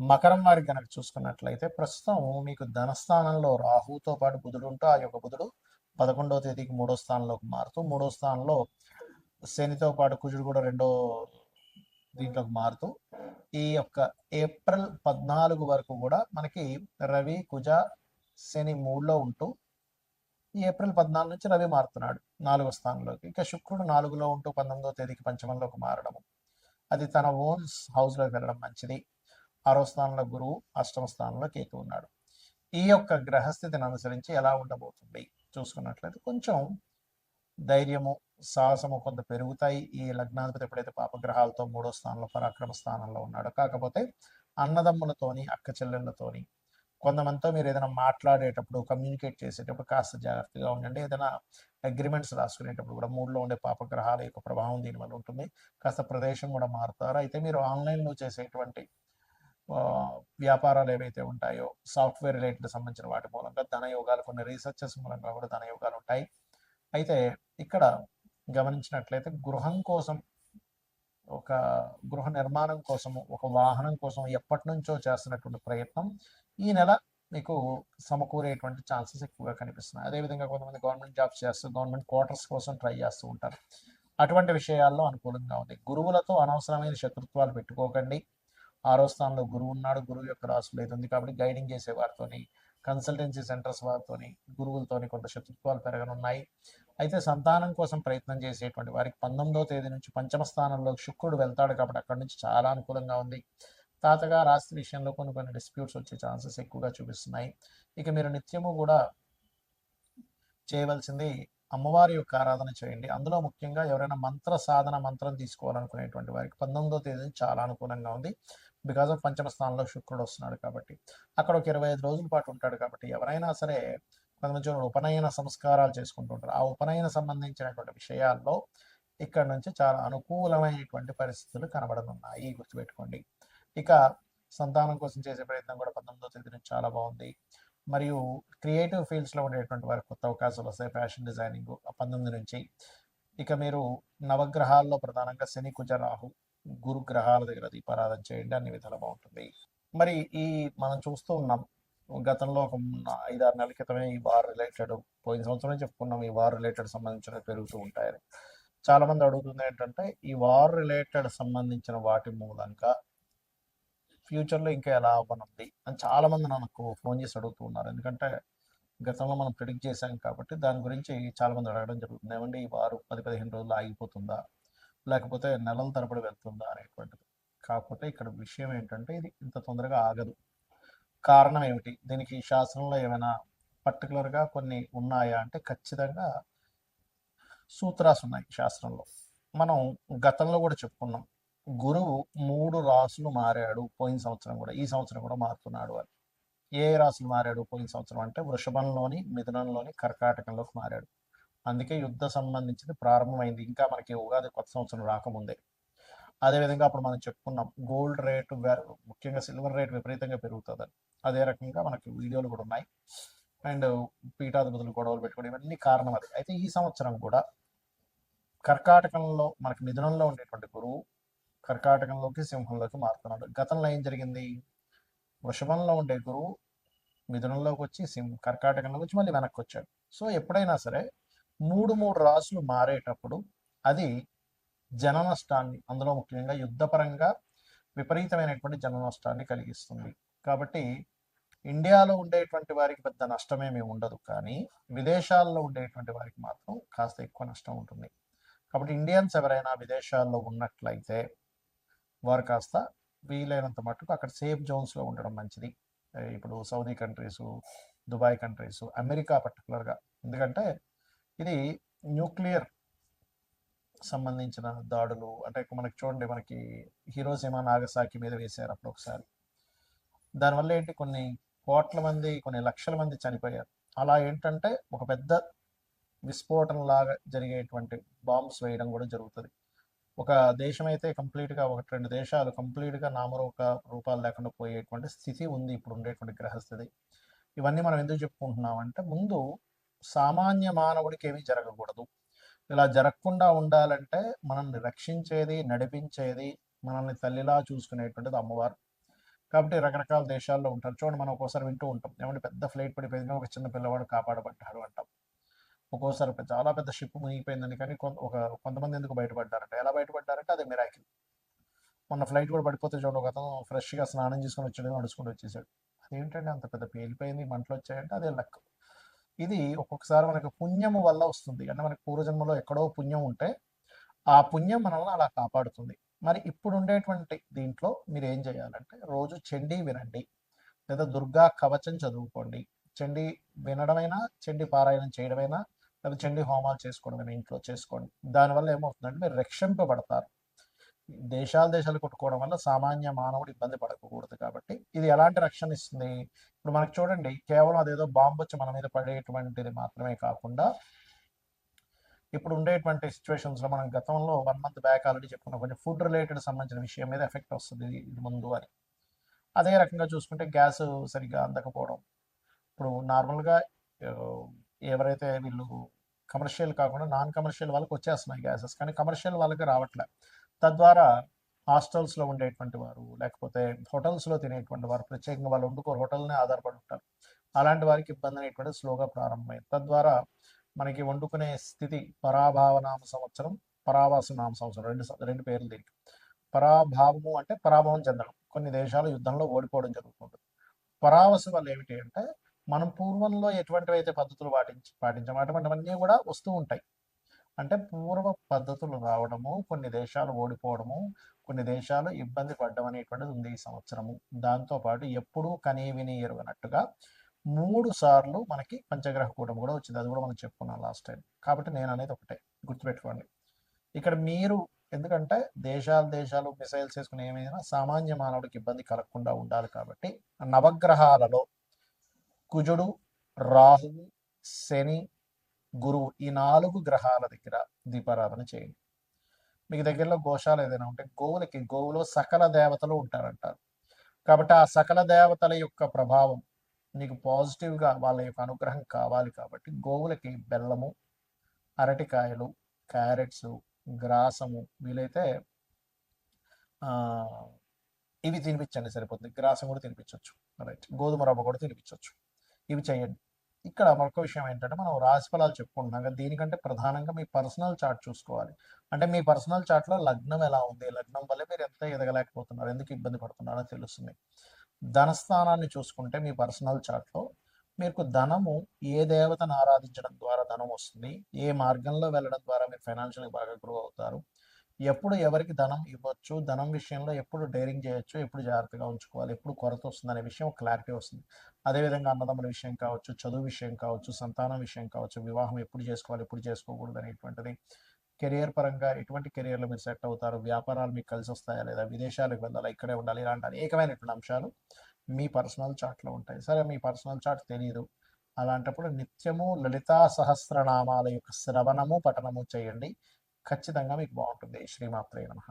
మకరం వారికి కనుక చూసుకున్నట్లయితే ప్రస్తుతం మీకు ధనస్థానంలో రాహుతో పాటు బుధుడు ఉంటూ ఆ యొక్క బుధుడు 11వ తేదీకి 3వ స్థానంలోకి మారుతూ 3వ స్థానంలో శనితో పాటు కుజుడు కూడా దీంట్లోకి మారుతూ ఈ యొక్క ఏప్రిల్ 14 వరకు కూడా మనకి రవి కుజ శని 3లో ఉంటూ ఈ ఏప్రిల్ 14 నుంచి రవి మారుతున్నాడు 4వ స్థానంలోకి. ఇక శుక్రుడు 4లో ఉంటూ 19వ తేదీకి పంచమంలోకి మారడము, అది తన ఓన్ హౌస్లోకి వెళ్ళడం మంచిది. 6వ స్థానంలో గురువు, 8వ స్థానంలో కేతు ఉన్నాడు. ఈ యొక్క గ్రహస్థితిని అనుసరించి ఎలా ఉండబోతుంది చూసుకున్నట్లయితే కొంచెం ధైర్యము సాహసము కొంత పెరుగుతాయి. ఈ లగ్నాధిపతి ఎప్పుడైతే పాపగ్రహాలతో 3వ స్థానంలో పరాక్రమ స్థానంలో ఉన్నాడో, కాకపోతే అన్నదమ్ములతోని అక్క చెల్లెళ్ళతోని కొంతమందితో మీరు ఏదైనా మాట్లాడేటప్పుడు కమ్యూనికేట్ చేసేటప్పుడు కాస్త జాగ్రత్తగా ఉండండి. ఏదైనా అగ్రిమెంట్స్ రాసుకునేటప్పుడు కూడా 3లో ఉండే పాపగ్రహాల యొక్క ప్రభావం దీనివల్ల ఉంటుంది. కాస్త ప్రదేశం కూడా మారుతారు. అయితే మీరు ఆన్లైన్లో చేసేటువంటి వ్యాపారాలు ఏవైతే ఉంటాయో సాఫ్ట్వేర్ రిలేటెడ్ సంబంధించిన వాటి మూలంగా ధనయోగాలు, కొన్ని రీసెర్చెస్ మూలంగా కూడా ధనయోగాలు ఉంటాయి. అయితే ఇక్కడ గమనించినట్లయితే గృహం కోసం, ఒక గృహ నిర్మాణం కోసము, ఒక వాహనం కోసం ఎప్పటి నుంచో చేస్తున్నటువంటి ప్రయత్నం ఈ నెల మీకు సమకూరేటువంటి ఛాన్సెస్ ఎక్కువగా కనిపిస్తున్నాయి. అదేవిధంగా కొంతమంది గవర్నమెంట్ జాబ్స్ చేస్తూ గవర్నమెంట్ క్వార్టర్స్ కోసం ట్రై చేస్తూ ఉంటారు. అటువంటి విషయాల్లో అనుకూలంగా ఉంది. గురువులతో అనవసరమైన శత్రుత్వాలు పెట్టుకోకండి. 6వ స్థానంలో గురువు ఉన్నాడు. గురువు యొక్క రాశిలో ఇది ఉంది కాబట్టి గైడింగ్ చేసే వారితోని, కన్సల్టెన్సీ సెంటర్స్ వారితోని, గురువులతోని కొంత శత్రుత్వాలు పెరగనున్నాయి. అయితే సంతానం కోసం ప్రయత్నం చేసేటువంటి వారికి 19వ తేదీ నుంచి పంచమ స్థానంలో శుక్రుడు వెళ్తాడు కాబట్టి అక్కడి నుంచి చాలా అనుకూలంగా ఉంది. తాతగారు ఆస్తి విషయంలో కొన్ని డిస్ప్యూట్స్ వచ్చే ఛాన్సెస్ ఎక్కువగా చూపిస్తున్నాయి. ఇక మీరు నిత్యము కూడా చేయవలసింది అమ్మవారి యొక్క ఆరాధన చేయండి. అందులో ముఖ్యంగా ఎవరైనా మంత్ర సాధన మంత్రం తీసుకోవాలనుకునేటువంటి వారికి 19వ తేదీ చాలా అనుకూలంగా ఉంది. బికాజ్ ఆఫ్ పంచమ స్థానంలో శుక్రుడు వస్తున్నాడు కాబట్టి అక్కడ ఒక 25 రోజుల పాటు ఉంటాడు కాబట్టి ఎవరైనా సరే కొంతమంది ఉపనయన సంస్కారాలు చేసుకుంటుంటారు. ఆ ఉపనయన సంబంధించినటువంటి విషయాల్లో ఇక్కడ నుంచి చాలా అనుకూలమైనటువంటి పరిస్థితులు కనబడనున్నాయి, గుర్తుపెట్టుకోండి. ఇక సంతానం కోసం చేసే ప్రయత్నం కూడా 19వ తేదీ నుంచి చాలా బాగుంది. మరియు క్రియేటివ్ ఫీల్డ్స్లో ఉండేటువంటి వారికి కొత్త అవకాశాలు వస్తాయి. ఫ్యాషన్ డిజైనింగ్ 19 నుంచి. ఇక మీరు నవగ్రహాల్లో ప్రధానంగా శని కుజ రాహు గురు గ్రహాల దగ్గర దీపారాధన చేయండి, అన్ని విధాలు బాగుంటుంది. మరి ఈ మనం చూస్తూ ఉన్నాం గతంలో ఒక 5-6 నెలల క్రితమే ఈ వార్ రిలేటెడ్, పోయిన సంవత్సరం చెప్పుకున్నాం ఈ వార్ రిలేటెడ్ సంబంధించిన పెరుగుతూ ఉంటాయని. చాలా మంది అడుగుతుంది ఏంటంటే ఈ వార్ రిలేటెడ్ సంబంధించిన వాటి మూలంగా ఫ్యూచర్లో ఇంకా ఎలా అవ్వనుంది అని చాలా మంది నాకు ఫోన్ చేసి అడుగుతూ ఉన్నారు. ఎందుకంటే గతంలో మనం ప్రిడిక్ట్ చేశాం కాబట్టి దాని గురించి చాలా మంది అడగడం జరుగుతుంది. ఏమంటే ఈ వారు 10-15 రోజులు ఆగిపోతుందా, లేకపోతే నెలల తరబడి వెళ్తుందా అనేటువంటిది. కాకపోతే ఇక్కడ విషయం ఏంటంటే ఇది ఇంత తొందరగా ఆగదు. కారణం ఏమిటి, దీనికి శాస్త్రంలో ఏమైనా పర్టికులర్గా కొన్ని ఉన్నాయా అంటే ఖచ్చితంగా సూత్రాలు ఉన్నాయి శాస్త్రంలో. మనం గతంలో కూడా చెప్పుకున్నాం, గురువు 3 రాసులు మారాడు పోయిన సంవత్సరం కూడా, ఈ సంవత్సరం కూడా మారుతున్నాడు అని. ఏ రాసులు మారాడు పోయిన సంవత్సరం అంటే వృషభంలోని, మిథునంలోని, కర్కాటకంలోకి మారాడు. అందుకే యుద్ధ సంబంధించింది ప్రారంభమైంది, ఇంకా మనకి ఉగాది కొత్త సంవత్సరం రాకముందే. అదేవిధంగా అప్పుడు మనం చెప్పుకున్నాం గోల్డ్ రేటు, ముఖ్యంగా సిల్వర్ రేటు విపరీతంగా పెరుగుతుందని. అదే రకంగా మనకి వీడియోలు కూడా ఉన్నాయి. అండ్ పీఠాధిపతులు గొడవలు పెట్టుకోవడం ఇవన్నీ కారణం అది. అయితే ఈ సంవత్సరం కూడా కర్కాటకంలో మనకి మిథునంలో ఉండేటువంటి గురువు కర్కాటకంలోకి సింహంలోకి మారుతున్నాడు. గతంలో ఏం జరిగింది, వృషభంలో ఉండే గురువు మిథునంలోకి వచ్చి కర్కాటకంలోకి వచ్చి మళ్ళీ వెనక్కి వచ్చాడు. సో ఎప్పుడైనా సరే 3 రాసులు మారేటప్పుడు అది జన నష్టాన్ని, అందులో ముఖ్యంగా యుద్ధపరంగా విపరీతమైనటువంటి జన నష్టాన్ని కలిగిస్తుంది. కాబట్టి ఇండియాలో ఉండేటువంటి వారికి పెద్ద నష్టమేమీ ఉండదు, కానీ విదేశాల్లో ఉండేటువంటి వారికి మాత్రం కాస్త ఎక్కువ నష్టం ఉంటుంది. కాబట్టి ఇండియన్స్ ఎవరైనా విదేశాల్లో ఉన్నట్లయితే వారు కాస్త వీలైనంత మట్టుకు అక్కడ సేఫ్ జోన్స్లో ఉండడం మంచిది. ఇప్పుడు Saudi countries, Dubai countries, America పర్టికులర్గా, ఎందుకంటే ఇది న్యూక్లియర్ సంబంధించిన దాడులు. అంటే మనకి చూడండి, మనకి హీరోషిమా నాగసాకి మీద వేశారు అప్పుడు ఒకసారి. దానివల్ల ఏంటి, కొన్ని కోట్ల మంది, కొన్ని లక్షల మంది చనిపోయారు. అలా ఏంటంటే ఒక పెద్ద విస్ఫోటనలాగా జరిగేటువంటి బాంబ్స్ వేయడం కూడా జరుగుతుంది. ఒక దేశం అయితే కంప్లీట్గా, 1-2 దేశాలు కంప్లీట్గా రూపాలు లేకుండా పోయేటువంటి స్థితి ఉంది ఇప్పుడు ఉండేటువంటి గ్రహస్థితి. ఇవన్నీ మనం ఎందుకు చెప్పుకుంటున్నామంటే ముందు సామాన్య మానవుడికి ఏమీ జరగకూడదు. ఇలా జరగకుండా ఉండాలంటే మనల్ని రక్షించేది, నడిపించేది, మనల్ని తల్లిలా చూసుకునేటువంటిది అమ్మవారు. కాబట్టి రకరకాల దేశాల్లో ఉంటారు. చూడండి మనం ఒక్కోసారి వింటూ ఉంటాం. ఏమంటే పెద్ద ఫ్లైట్ పడిపోయింది కానీ ఒక చిన్న పిల్లవాడు కాపాడబడ్డాడు అంటాం. ఒక్కోసారి చాలా పెద్ద షిప్ మునిగిపోయిందని కానీ కొంతమంది ఎందుకు బయటపడ్డారంటే ఎలా బయటపడ్డారంటే అది మిరాకిల్. మొన్న ఫ్లైట్ కూడా పడిపోతే చూడండి ఒక అతను ఫ్రెష్గా స్నానం చేసుకొని వచ్చాడు నడుచుకుంటూ వచ్చేసాడు. అదేంటంటే అంత పెద్ద పేలిపోయింది మంటలు వచ్చాయంటే అదే లక్. ఇది ఒక్కొక్కసారి మనకు పుణ్యము వల్ల వస్తుంది. అంటే మనకి పూర్వజన్మలో ఎక్కడో పుణ్యం ఉంటే ఆ పుణ్యం మనల్ని అలా కాపాడుతుంది. మరి ఇప్పుడు ఉండేటువంటి దీంట్లో మీరు ఏం చేయాలంటే రోజు చండీ వినండి, లేదా దుర్గా కవచం చదువుకోండి. చండీ వినడమైనా, చండీ పారాయణం చేయడమైనా, లేదా చండీ హోమాలు చేసుకోవడమైనా ఇంట్లో చేసుకోండి. దానివల్ల ఏమవుతుందంటే మీరు రక్షింపబడతారు. దేశాలు కొట్టుకోవడం వల్ల సామాన్య మానవుడు ఇబ్బంది పడకూడదు కాబట్టి ఇది ఎలాంటి రక్షణ ఇస్తుంది? ఇప్పుడు మనకు చూడండి, కేవలం అదేదో బాంబు వచ్చి మన మీద పడేటువంటిది మాత్రమే కాకుండా ఇప్పుడు ఉండేటువంటి సిచ్యువేషన్స్లో మనం గతంలో 1 month బ్యాక్ ఆల్రెడీ చెప్పుకున్నాం, కొంచెం ఫుడ్ రిలేటెడ్ సంబంధించిన విషయం మీద ఎఫెక్ట్ వస్తుంది ఇది ముందు అని. అదే రకంగా చూసుకుంటే గ్యాస్ సరిగ్గా అందకపోవడం. ఇప్పుడు నార్మల్గా ఎవరైతే వీళ్ళు కమర్షియల్ కాకుండా నాన్ కమర్షియల్ వాళ్ళకి వచ్చేస్తున్నాయి గ్యాసెస్, కానీ కమర్షియల్ వాళ్ళకి రావట్లే. తద్వారా హాస్టల్స్లో ఉండేటువంటి వారు, లేకపోతే హోటల్స్లో తినేటువంటి వారు, ప్రత్యేకంగా వాళ్ళు వండుకోరు, హోటల్నే ఆధారపడి ఉంటారు. అలాంటి వారికి ఇబ్బంది అనేటువంటిది స్లోగా ప్రారంభమైంది. తద్వారా మనకి వండుకునే స్థితి పరాభావనామ సంవత్సరం, పరావాసనామ సంవత్సరం, రెండు పేర్లు దీనికి. పరాభావము అంటే పరాభవం చెందడం, కొన్ని దేశాలు యుద్ధంలో ఓడిపోవడం జరుగుతుంటుంది. పరావసు వల్ల ఏమిటి అంటే మనం పూర్వంలో ఎటువంటివైతే పద్ధతులు పాటించాము అటువంటివన్నీ కూడా వస్తూ ఉంటాయి. అంటే పూర్వ పద్ధతులు రావడము, కొన్ని దేశాలు ఓడిపోవడము, కొన్ని దేశాలు ఇబ్బంది పడడం అనేటువంటిది ఉంది ఈ సంవత్సరము. దాంతోపాటు ఎప్పుడూ కనీ విని ఎరుగనట్టుగా 3 సార్లు మనకి పంచగ్రహ కూటమి కూడా వచ్చింది. అది కూడా మనం చెప్పుకున్నాం లాస్ట్ టైం. కాబట్టి నేను అనేది ఒకటే గుర్తుపెట్టుకోండి. ఇక్కడ మీరు ఎందుకంటే దేశాలు మిసైల్స్ వేసుకుని ఏమైనా సామాన్య మానవుడికి ఇబ్బంది కలగకుండా ఉండాలి కాబట్టి నవగ్రహాలలో కుజుడు, రాహువు, శని, గురువు ఈ 4 గ్రహాల దగ్గర దీపారాధన చేయండి. మీకు దగ్గరలో గోశాల ఏదైనా ఉంటే గోవులో సకల దేవతలు ఉంటారంటారు. కాబట్టి ఆ సకల దేవతల యొక్క ప్రభావం నీకు పాజిటివ్గా వాళ్ళ యొక్క అనుగ్రహం కావాలి కాబట్టి గోవులకి బెల్లము, అరటికాయలు, క్యారెట్స్, గ్రాసము, వీలైతే ఇవి తినిపించండి సరిపోతుంది. గ్రాసం కూడా తినిపించవచ్చు, రైట్, గోధుమ రవ్వ కూడా తినిపించవచ్చు. ఇవి చేయండి. ఇక్కడ మరొక విషయం ఏంటంటే మనం రాశి ఫలాలు చెప్పుకుంటున్నాం కదా, దీనికంటే ప్రధానంగా మీ పర్సనల్ చార్ట్ చూసుకోవాలి. అంటే మీ పర్సనల్ చార్ట్లో లగ్నం ఎలా ఉంది, లగ్నం వల్ల మీరు ఎంత ఎదగలేకపోతున్నారు, ఎందుకు ఇబ్బంది పడుతున్నారో తెలుస్తుంది. ధనస్థానాన్ని చూసుకుంటే మీ పర్సనల్ చార్ట్లో మీకు ధనము ఏ దేవతను ఆరాధించడం ద్వారా ధనం వస్తుంది, ఏ మార్గంలో వెళ్ళడం ద్వారా మీరు ఫైనాన్షియల్గా బాగా గ్రో అవుతారు, ఎప్పుడు ఎవరికి ధనం ఇవ్వచ్చు, ధనం విషయంలో ఎప్పుడు డేరింగ్ చేయొచ్చు, ఎప్పుడు జాగ్రత్తగా ఉంచుకోవాలి, ఎప్పుడు కొరత వస్తుంది అనే విషయం క్లారిటీ వస్తుంది. అదేవిధంగా అన్నదమ్ముల విషయం కావచ్చు, చదువు విషయం కావచ్చు, సంతానం విషయం కావచ్చు, వివాహం ఎప్పుడు చేసుకోవాలి, ఎప్పుడు చేసుకోకూడదు అనేటువంటిది, కెరియర్ పరంగా ఎటువంటి కెరియర్లో మీరు సెట్ అవుతారు, వ్యాపారాలు మీకు కలిసి వస్తాయా లేదా, విదేశాలకు వెళ్ళాలా, ఇక్కడే ఉండాలి, ఇలాంటి అనేకమైనటువంటి అంశాలు మీ పర్సనల్ చార్ట్లో ఉంటాయి. సరే, మీ పర్సనల్ చార్ట్ తెలియదు, అలాంటప్పుడు నిత్యము లలితా సహస్రనామాల యొక్క శ్రవణము పఠనము చేయండి. ఖచ్చితంగా మీకు బాగుంటుంది. శ్రీమాత్రే నమః.